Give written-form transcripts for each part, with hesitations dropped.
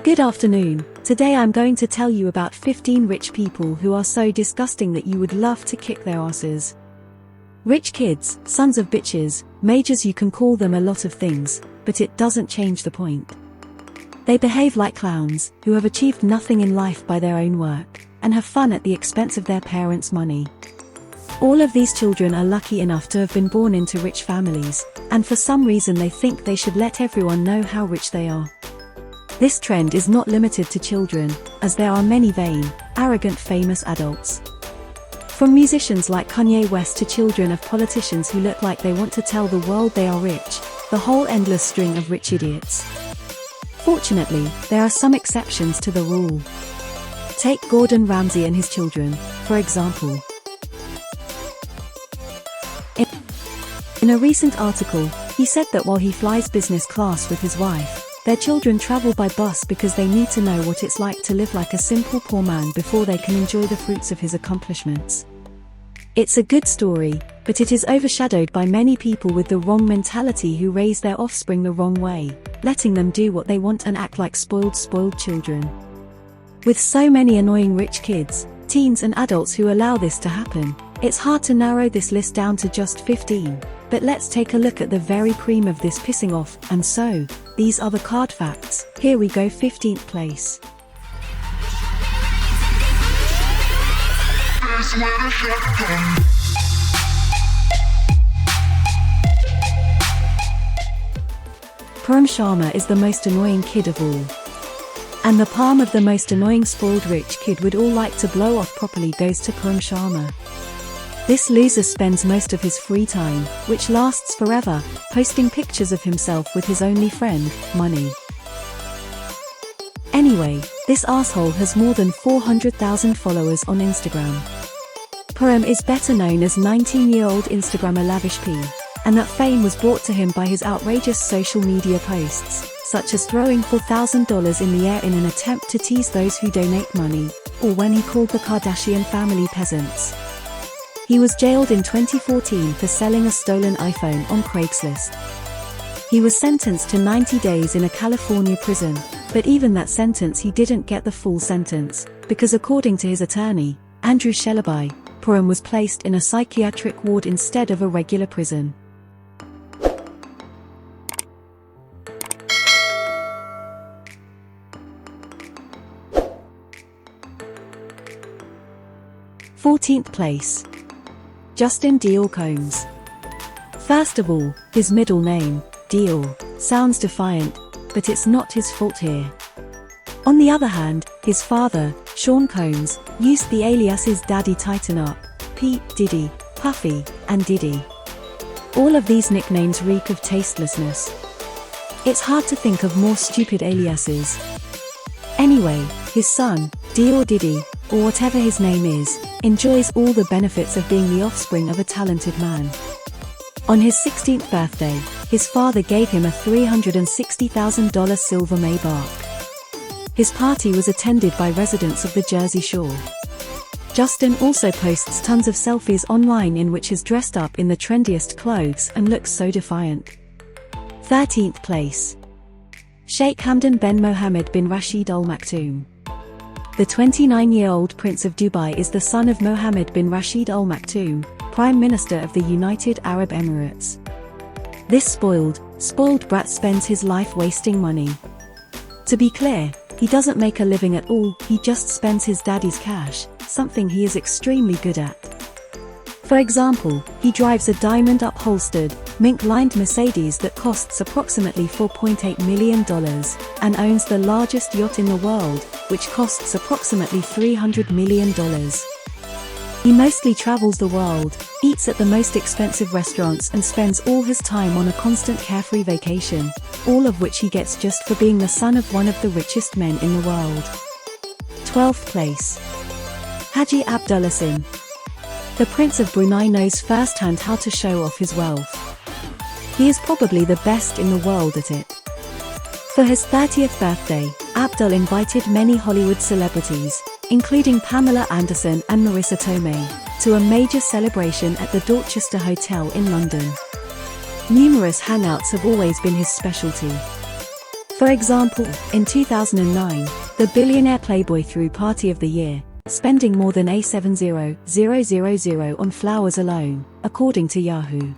Good afternoon. Today I'm going to tell you about 15 rich people who are so disgusting that you would love to kick their asses. Rich kids, sons of bitches, majors. You can call them a lot of things, but it doesn't change the point. They behave like clowns, who have achieved nothing in life by their own work, and have fun at the expense of their parents' money. All of these children are lucky enough to have been born into rich families, and for some reason they think they should let everyone know how rich they are. This trend is not limited to children, as there are many vain, arrogant famous adults. From musicians like Kanye West to children of politicians who look like they want to tell the world they are rich, the whole endless string of rich idiots. Fortunately, there are some exceptions to the rule. Take Gordon Ramsay and his children, for example. In a recent article, he said that while he flies business class with his wife, their children travel by bus because they need to know what it's like to live like a simple poor man before they can enjoy the fruits of his accomplishments. It's a good story, but it is overshadowed by many people with the wrong mentality who raise their offspring the wrong way, letting them do what they want and act like spoiled children. With so many annoying rich kids, teens and adults who allow this to happen, it's hard to narrow this list down to just 15, but let's take a look at the very cream of this pissing off, and so, these are the card facts. Here we go. 15th place. Param Sharma is the most annoying kid of all. And the palm of the most annoying spoiled rich kid would all like to blow off properly goes to Param Sharma. This loser spends most of his free time, which lasts forever, posting pictures of himself with his only friend, money. Anyway, this asshole has more than 400,000 followers on Instagram. Param is better known as 19-year-old Instagrammer Lavish P, and that fame was brought to him by his outrageous social media posts, such as throwing $4,000 in the air in an attempt to tease those who donate money, or when he called the Kardashian family peasants. He was jailed in 2014 for selling a stolen iPhone on Craigslist. He was sentenced to 90 days in a California prison, but even that sentence he didn't get the full sentence, because according to his attorney, Andrew Shellaby, Param was placed in a psychiatric ward instead of a regular prison. Fourteenth place. Justin Dior Combs. First of all, his middle name, Dior, sounds defiant, but it's not his fault here. On the other hand, his father, Sean Combs, used the aliases Daddy Tighten Up, P. Diddy, Puffy, and Diddy. All of these nicknames reek of tastelessness. It's hard to think of more stupid aliases. Anyway, his son, Dior Diddy, or whatever his name is, enjoys all the benefits of being the offspring of a talented man. On his 16th birthday, his father gave him a $360,000 silver Maybach. His party was attended by residents of the Jersey Shore. Justin also posts tons of selfies online in which he's dressed up in the trendiest clothes and looks so defiant. 13th place. Sheikh Hamdan bin Mohammed bin Rashid Al Maktoum. The 29-year-old Prince of Dubai is the son of Mohammed bin Rashid Al Maktoum, Prime Minister of the United Arab Emirates. This spoiled brat spends his life wasting money. To be clear, he doesn't make a living at all, he just spends his daddy's cash, something he is extremely good at. For example, he drives a diamond-upholstered, mink-lined Mercedes that costs approximately $4.8 million, and owns the largest yacht in the world, which costs approximately $300 million. He mostly travels the world, eats at the most expensive restaurants and spends all his time on a constant carefree vacation, all of which he gets just for being the son of one of the richest men in the world. 12th place. Haji Abdullah Sin. The Prince of Brunei knows firsthand how to show off his wealth. He is probably the best in the world at it. For his 30th birthday, Abdul invited many Hollywood celebrities, including Pamela Anderson and Marissa Tomei, to a major celebration at the Dorchester Hotel in London. Numerous hangouts have always been his specialty. For example, in 2009, the billionaire Playboy threw Party of the Year, spending more than $700,000 on flowers alone, according to Yahoo.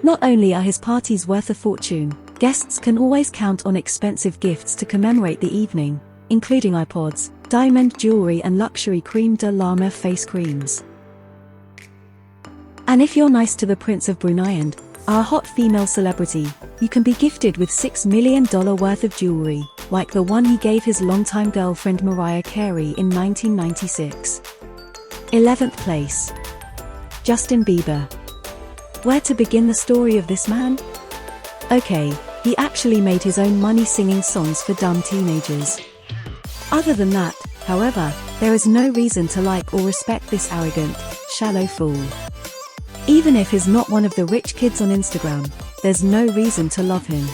Not only are his parties worth a fortune, guests can always count on expensive gifts to commemorate the evening, including iPods, diamond jewelry and luxury creme de la mer face creams. And if you're nice to the Prince of Brunei and our hot female celebrity, you can be gifted with $6 million worth of jewelry, like the one he gave his longtime girlfriend Mariah Carey in 1996. 11th place. Justin Bieber. Where to begin the story of this man? Okay, he actually made his own money singing songs for dumb teenagers. Other than that, however, there is no reason to like or respect this arrogant, shallow fool. Even if he's not one of the rich kids on Instagram, there's no reason to love him.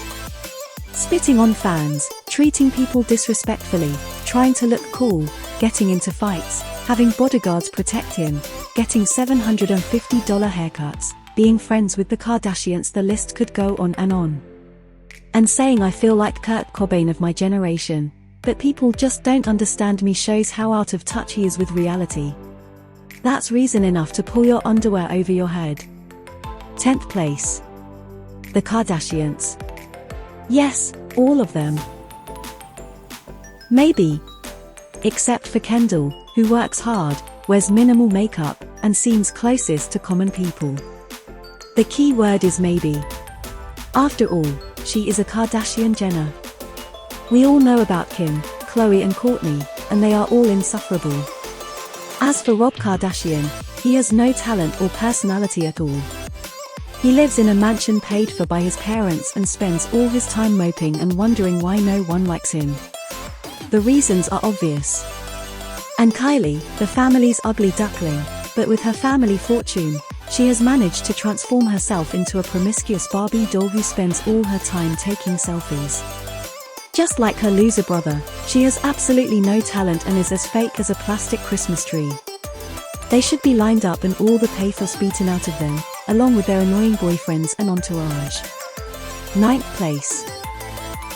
Spitting on fans, treating people disrespectfully, trying to look cool, getting into fights, having bodyguards protect him, getting $750 haircuts, being friends with the Kardashians, the list could go on. And saying I feel like Kurt Cobain of my generation, but people just don't understand me shows how out of touch he is with reality. That's reason enough to pull your underwear over your head. 10th place. The Kardashians. Yes, all of them. Maybe. Except for Kendall, who works hard, wears minimal makeup, and seems closest to common people. The key word is maybe. After all, she is a Kardashian Jenner. We all know about Kim, Khloe and Kourtney, and they are all insufferable. As for Rob Kardashian, he has no talent or personality at all. He lives in a mansion paid for by his parents and spends all his time moping and wondering why no one likes him. The reasons are obvious. And Kylie, the family's ugly duckling, but with her family fortune, she has managed to transform herself into a promiscuous Barbie doll who spends all her time taking selfies. Just like her loser brother, she has absolutely no talent and is as fake as a plastic Christmas tree. They should be lined up and all the pathos beaten out of them, along with their annoying boyfriends and entourage. 9th place.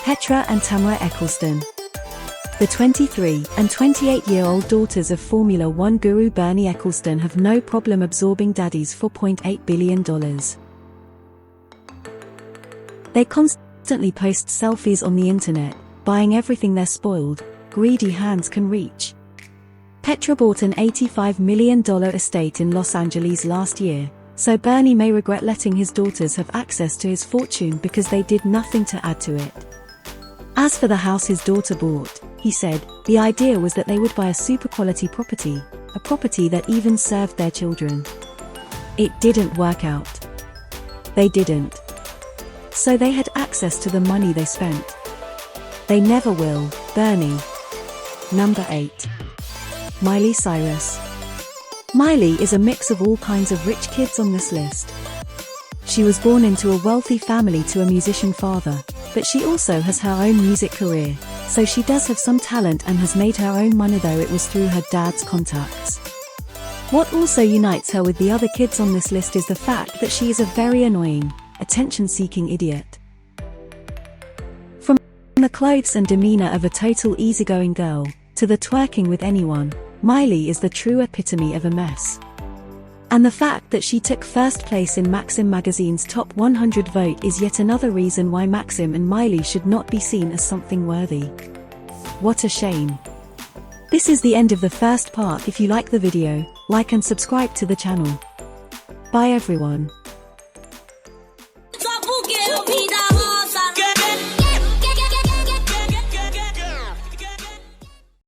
Petra and Tamara Eccleston. The 23 and 28-year-old daughters of Formula One guru Bernie Eccleston have no problem absorbing daddy's $4.8 billion. They constantly post selfies on the internet, buying everything their spoiled, greedy hands can reach. Petra bought an $85 million estate in Los Angeles last year, so Bernie may regret letting his daughters have access to his fortune because they did nothing to add to it. As for the house his daughter bought, he said, the idea was that they would buy a super quality property, a property that even served their children. It didn't work out. They didn't. So they had access to the money they spent. They never will, Bernie. Number 8. Miley Cyrus. Miley is a mix of all kinds of rich kids on this list. She was born into a wealthy family to a musician father, but she also has her own music career, so she does have some talent and has made her own money, though it was through her dad's contacts. What also unites her with the other kids on this list is the fact that she is a very annoying, attention-seeking idiot. From the clothes and demeanor of a total easygoing girl, to the twerking with anyone, Miley is the true epitome of a mess. And the fact that she took first place in Maxim magazine's Top 100 vote is yet another reason why Maxim and Miley should not be seen as something worthy. What a shame. This is the end of the first part. If you like the video, like and subscribe to the channel. Bye everyone.